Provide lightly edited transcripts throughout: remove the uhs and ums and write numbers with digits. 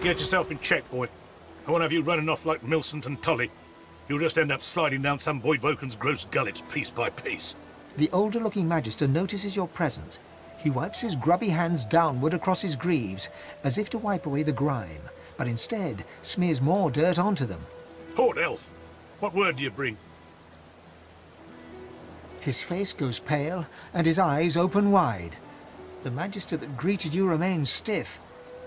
Get yourself in check, boy. I won't have you running off like Millicent and Tully. You'll just end up sliding down some Voidvoken's gross gullet piece by piece. The older-looking Magister notices your presence. He wipes his grubby hands downward across his greaves, as if to wipe away the grime, but instead smears more dirt onto them. Horde elf, what word do you bring? His face goes pale, and his eyes open wide. The Magister that greeted you remains stiff,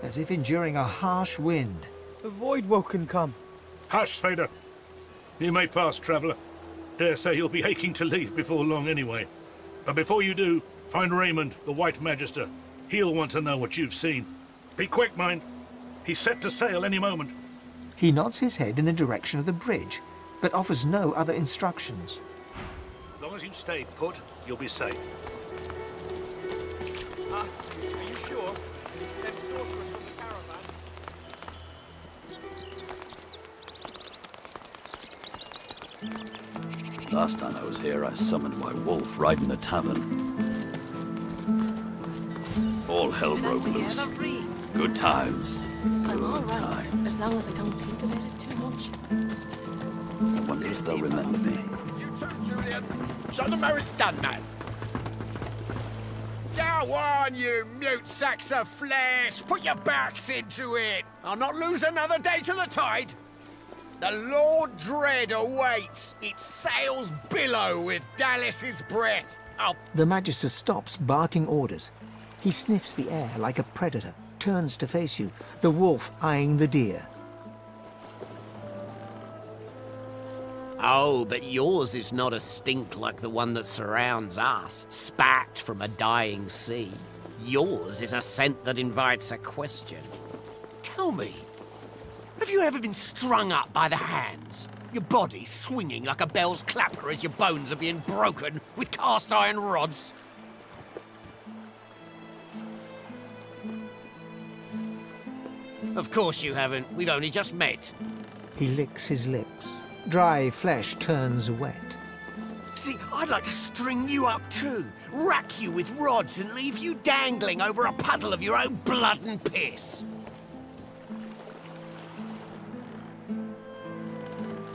as if enduring a harsh wind. The Voidwoken come. Hush, Fader. You may pass, traveller. Dare say you'll be aching to leave before long anyway. But before you do, find Reimond, the White Magister. He'll want to know what you've seen. Be quick, mind. He's set to sail any moment. He nods his head in the direction of the bridge, but offers no other instructions. As long as you stay put, you'll be safe. Are you sure? They've brought us from the caravan. Last time I was here, I summoned my wolf right in the tavern. All hell broke loose. Good times. Good times. As long as I don't think about it too much. I wonder if they'll remember me. You too, Julian. Show them how it's done, man. Go on, you mute sacks of flesh! Put your backs into it! I'll not lose another day to the tide! The Lord Dread awaits! Its sails billow with Dallas's breath! The Magister stops barking orders. He sniffs the air like a predator, turns to face you, the wolf eyeing the deer. Oh, but yours is not a stink like the one that surrounds us, spat from a dying sea. Yours is a scent that invites a question. Tell me, have you ever been strung up by the hands? Your body swinging like a bell's clapper as your bones are being broken with cast iron rods? Of course you haven't. We've only just met. He licks his lips. Dry flesh turns wet. See, I'd like to string you up too. Rack you with rods and leave you dangling over a puddle of your own blood and piss.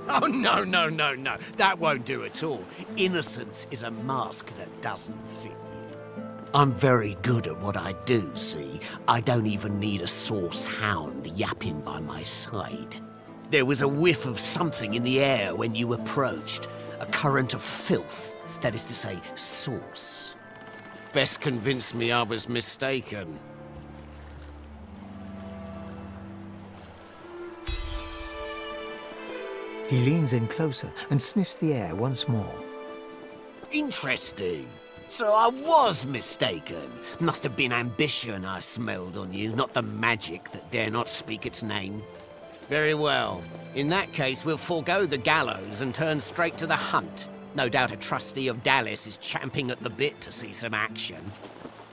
Oh, no, no, no, no. That won't do at all. Innocence is a mask that doesn't fit you. I'm very good at what I do, see? I don't even need a sauce hound yapping by my side. There was a whiff of something in the air when you approached. A current of filth. That is to say, sauce. Best convince me I was mistaken. He leans in closer and sniffs the air once more. Interesting. So I was mistaken. Must have been ambition I smelled on you, not the magic that dare not speak its name. Very well. In that case, we'll forego the gallows and turn straight to the hunt. No doubt a trustee of Dallas is champing at the bit to see some action.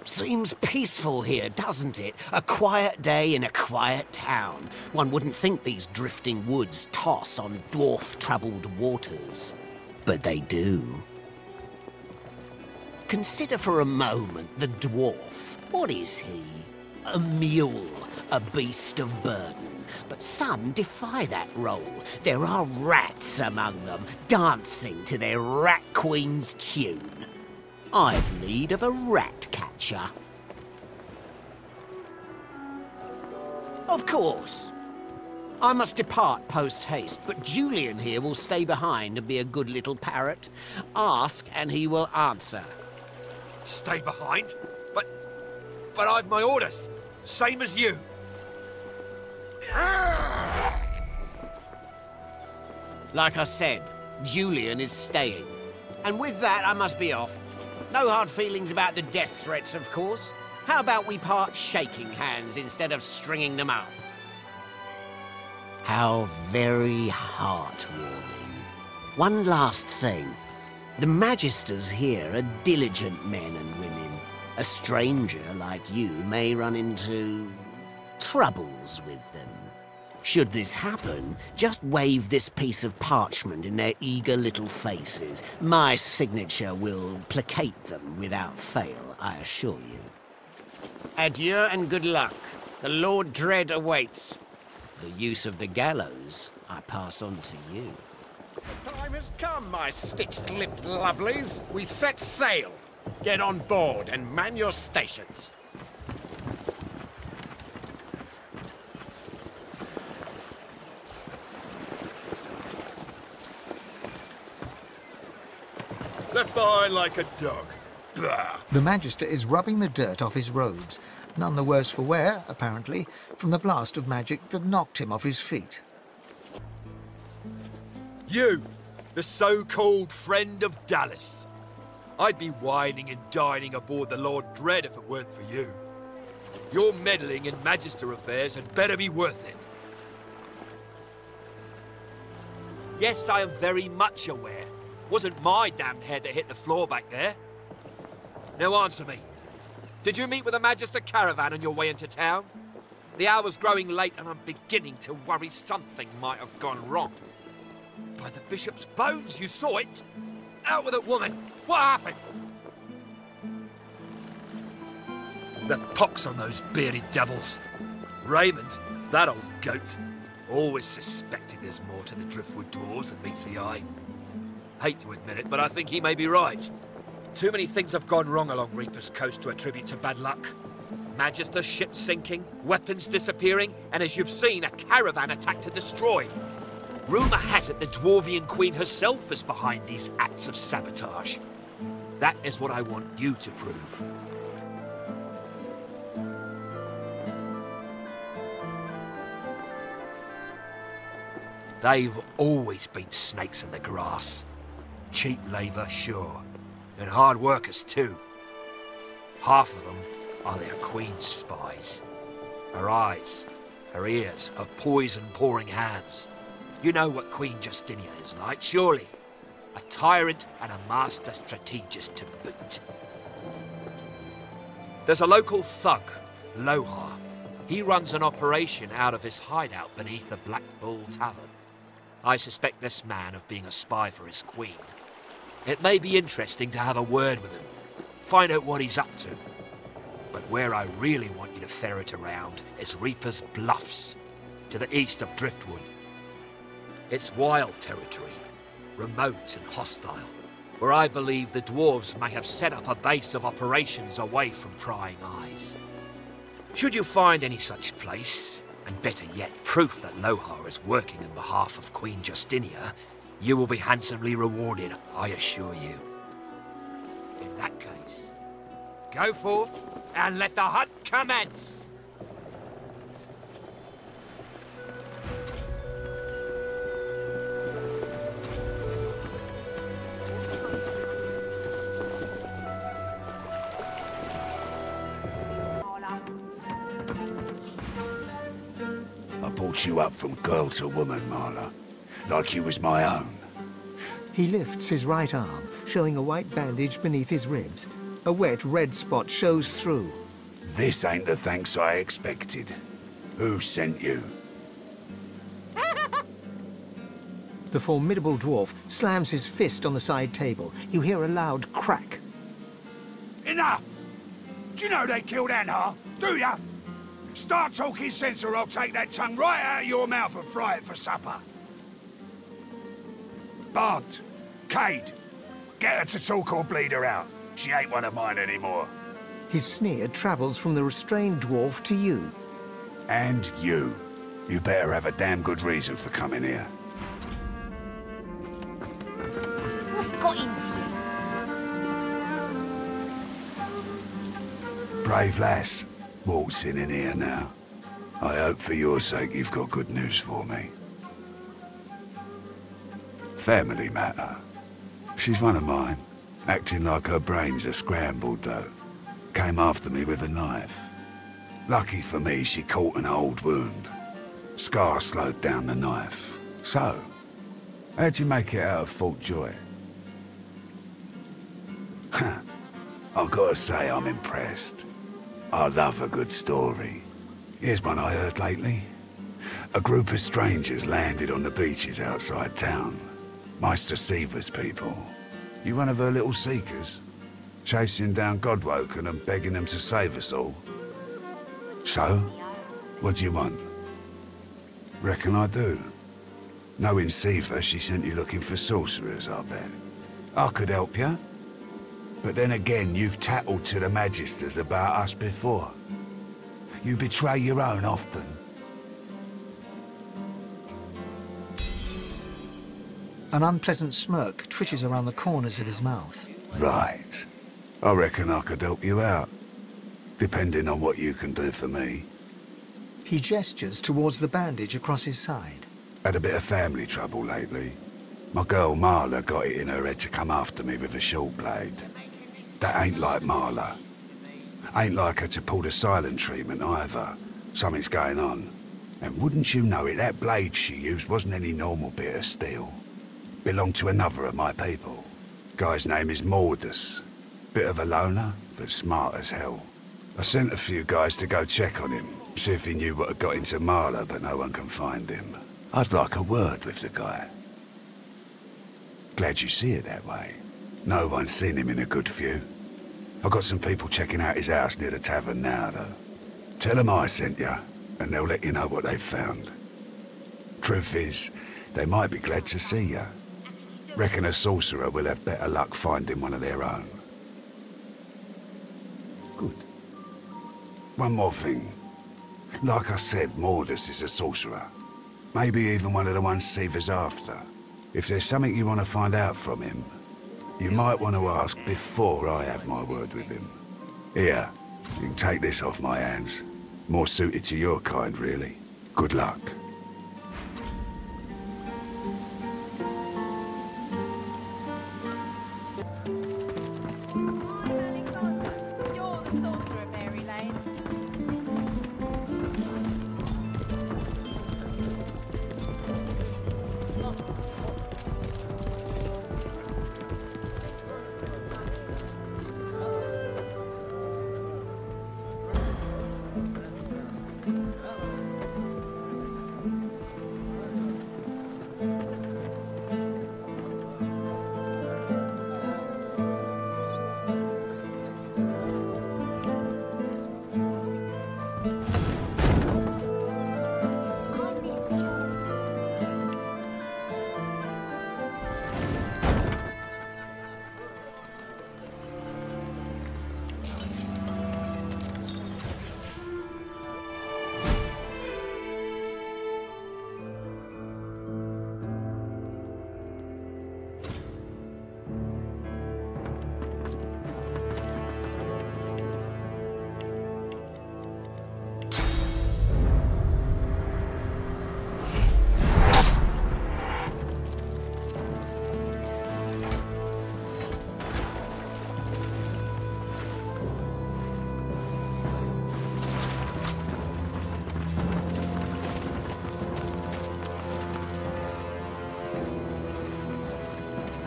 Seems peaceful here, doesn't it? A quiet day in a quiet town. One wouldn't think these drifting woods toss on dwarf-troubled waters. But they do. Consider for a moment the dwarf. What is he? A mule, a beast of burden. But some defy that role. There are rats among them, dancing to their rat queen's tune. I've need of a rat catcher. Of course. I must depart post-haste, but Julian here will stay behind and be a good little parrot. Ask and he will answer. Stay behind? But I've my orders. Same as you. Like I said, Julian is staying. And with that, I must be off. No hard feelings about the death threats, of course. How about we part shaking hands instead of stringing them up? How very heartwarming. One last thing. The Magisters here are diligent men and women. A stranger like you may run into troubles with them. Should this happen, just wave this piece of parchment in their eager little faces. My signature will placate them without fail, I assure you. Adieu and good luck. The Lord Dread awaits. The use of the gallows, I pass on to you. The time has come, my stitched-lipped lovelies. We set sail. Get on board and man your stations. Left behind like a dog. Bah. The Magister is rubbing the dirt off his robes, none the worse for wear, apparently, from the blast of magic that knocked him off his feet. You, the so-called friend of Dallas. I'd be whining and dining aboard the Lord Dread if it weren't for you. Your meddling in Magister affairs had better be worth it. Yes, I am very much aware. Wasn't my damned head that hit the floor back there. Now answer me. Did you meet with a Magister caravan on your way into town? The hour's growing late and I'm beginning to worry something might have gone wrong. By the Bishop's bones, you saw it! Out with it, woman! What happened? The pox on those bearded devils. Reimond, that old goat, always suspected there's more to the Driftwood dwarves than meets the eye. Hate to admit it, but I think he may be right. Too many things have gone wrong along Reaper's Coast to attribute to bad luck. Magister ships sinking, weapons disappearing, and as you've seen, a caravan attacked and destroyed. Rumour has it the Dwarven Queen herself is behind these acts of sabotage. That is what I want you to prove. They've always been snakes in the grass. Cheap labour, sure. And hard workers, too. Half of them are their queen's spies. Her eyes, her ears, her poison-pouring hands. You know what Queen Justinia is like, surely. A tyrant and a master strategist to boot. There's a local thug, Lohar. He runs an operation out of his hideout beneath the Black Bull Tavern. I suspect this man of being a spy for his queen. It may be interesting to have a word with him, find out what he's up to. But where I really want you to ferret around is Reaper's Bluffs, to the east of Driftwood. It's wild territory, remote and hostile, where I believe the dwarves may have set up a base of operations away from prying eyes. Should you find any such place, and better yet, proof that Lohar is working on behalf of Queen Justinia, you will be handsomely rewarded, I assure you. In that case, go forth and let the hunt commence! I brought you up from girl to woman, Marla. Like you was my own. He lifts his right arm, showing a white bandage beneath his ribs. A wet red spot shows through. This ain't the thanks I expected. Who sent you? The formidable dwarf slams his fist on the side table. You hear a loud crack. Enough! Do you know they killed Anhar? Do ya? Start talking sense or I'll take that tongue right out of your mouth and fry it for supper. Bart, Cade, get her to talk or bleed her out. She ain't one of mine anymore. His sneer travels from the restrained dwarf to you. And you. You better have a damn good reason for coming here. What's got into you? Brave lass, waltzing in here now. I hope for your sake you've got good news for me. Family matter. She's one of mine. Acting like her brains are scrambled, though. Came after me with a knife. Lucky for me, she caught an old wound. Scar slowed down the knife. So, how'd you make it out of Fort Joy? I've got to say I'm impressed. I love a good story. Here's one I heard lately. A group of strangers landed on the beaches outside town. Meister Seaver's people. You one of her little seekers? Chasing down Godwoken and begging them to save us all? So, what do you want? Reckon I do. Knowing Siva, she sent you looking for sorcerers, I bet. I could help you. But then again, you've tattled to the Magisters about us before. You betray your own often. An unpleasant smirk twitches around the corners of his mouth. Right. I reckon I could help you out. Depending on what you can do for me. He gestures towards the bandage across his side. Had a bit of family trouble lately. My girl Marla got it in her head to come after me with a short blade. That ain't like Marla. Ain't like her to pull the silent treatment either. Something's going on. And wouldn't you know it, that blade she used wasn't any normal bit of steel. Belonged to another of my people. Guy's name is Mordus. Bit of a loner, but smart as hell. I sent a few guys to go check on him, see if he knew what had got into Marla, but no one can find him. I'd like a word with the guy. Glad you see it that way. No one's seen him in a good few. I've got some people checking out his house near the tavern now, though. Tell them I sent you, and they'll let you know what they've found. Truth is, they might be glad to see you. Reckon a sorcerer will have better luck finding one of their own. Good. One more thing. Like I said, Mordus is a sorcerer. Maybe even one of the ones Siva's after. If there's something you want to find out from him, you might want to ask before I have my word with him. Here, you can take this off my hands. More suited to your kind, really. Good luck. You're the sorcerer, Mary Lane.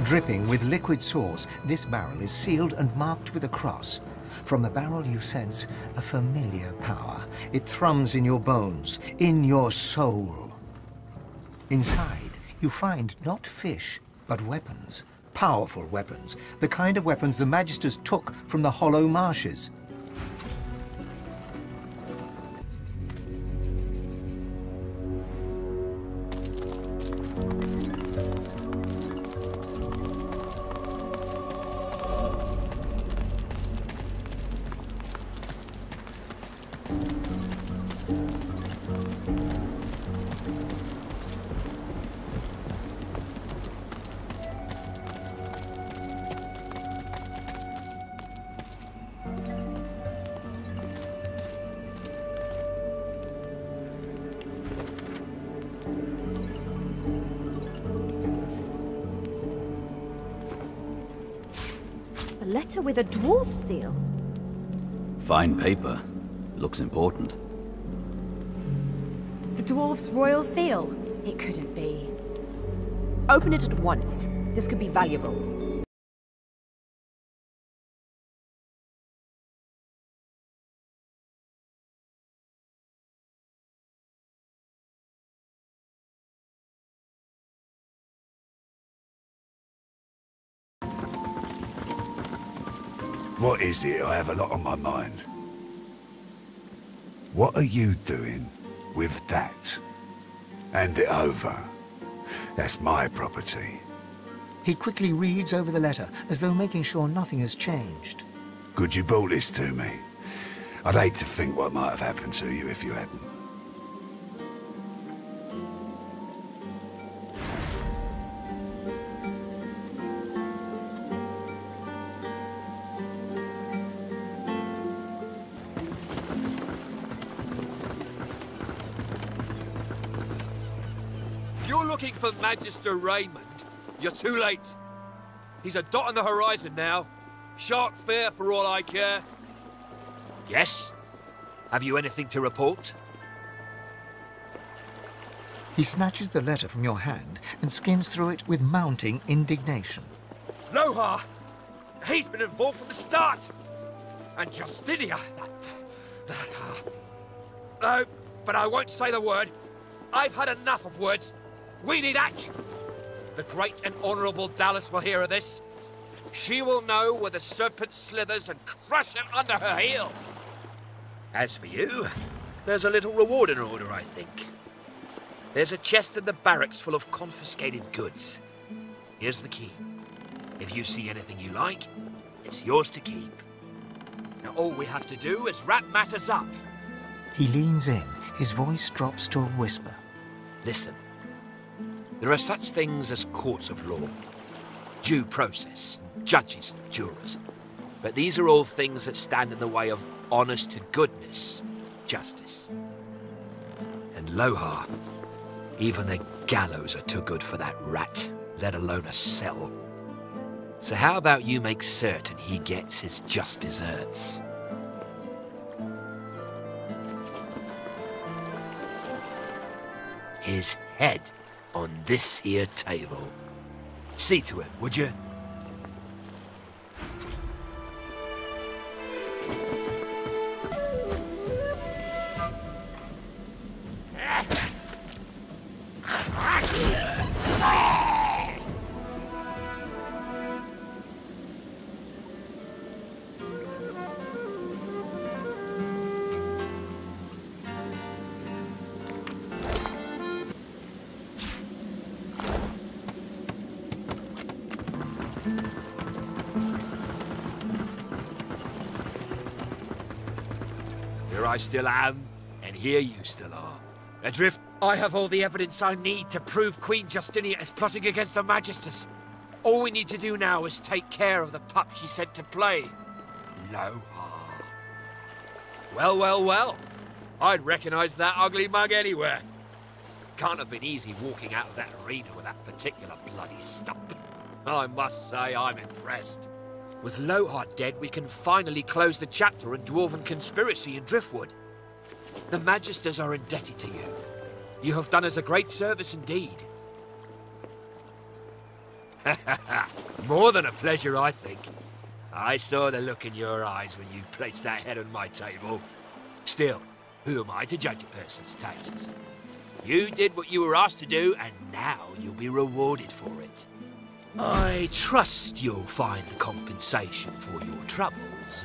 Dripping with liquid sauce, this barrel is sealed and marked with a cross. From the barrel you sense a familiar power. It thrums in your bones, in your soul. Inside, you find not fish, but weapons. Powerful weapons. The kind of weapons the Magisters took from the hollow marshes. A letter with a dwarf seal. Fine paper. Looks important. The dwarf's royal seal? It couldn't be. Open it at once. This could be valuable. What is it? I have a lot on my mind. What are you doing with that? Hand it over. That's my property. He quickly reads over the letter, as though making sure nothing has changed. Good you brought this to me. I'd hate to think what might have happened to you if you hadn't. If you're looking for Magister Reimond, you're too late. He's a dot on the horizon now. Shark fair for all I care. Yes? Have you anything to report? He snatches the letter from your hand and skims through it with mounting indignation. Lohar! He's been involved from the start! And Justinia, No, but I won't say the word. I've had enough of words. We need action. The great and honourable Dallas will hear of this. She will know where the serpent slithers and crush it under her heel. As for you, there's a little reward in order, I think. There's a chest in the barracks full of confiscated goods. Here's the key. If you see anything you like, it's yours to keep. Now all we have to do is wrap matters up. He leans in. His voice drops to a whisper. Listen. There are such things as courts of law, due process, judges and jurors. But these are all things that stand in the way of honest-to-goodness justice. And Lohar, even the gallows are too good for that rat, let alone a cell. So how about you make certain he gets his just deserts? His head on this here table. See to it, would you? Here I still am, and here you still are. Adrift, I have all the evidence I need to prove Queen Justinia is plotting against the Magisters. All we need to do now is take care of the pup she sent to play. Lohar. Well, well, well. I'd recognize that ugly mug anywhere. Can't have been easy walking out of that arena with that particular bloody stump. I must say I'm impressed. With Lohar dead, we can finally close the chapter on Dwarven conspiracy in Driftwood. The Magisters are indebted to you. You have done us a great service indeed. More than a pleasure, I think. I saw the look in your eyes when you placed that head on my table. Still, who am I to judge a person's tastes? You did what you were asked to do, and now you'll be rewarded for it. I trust you'll find the compensation for your troubles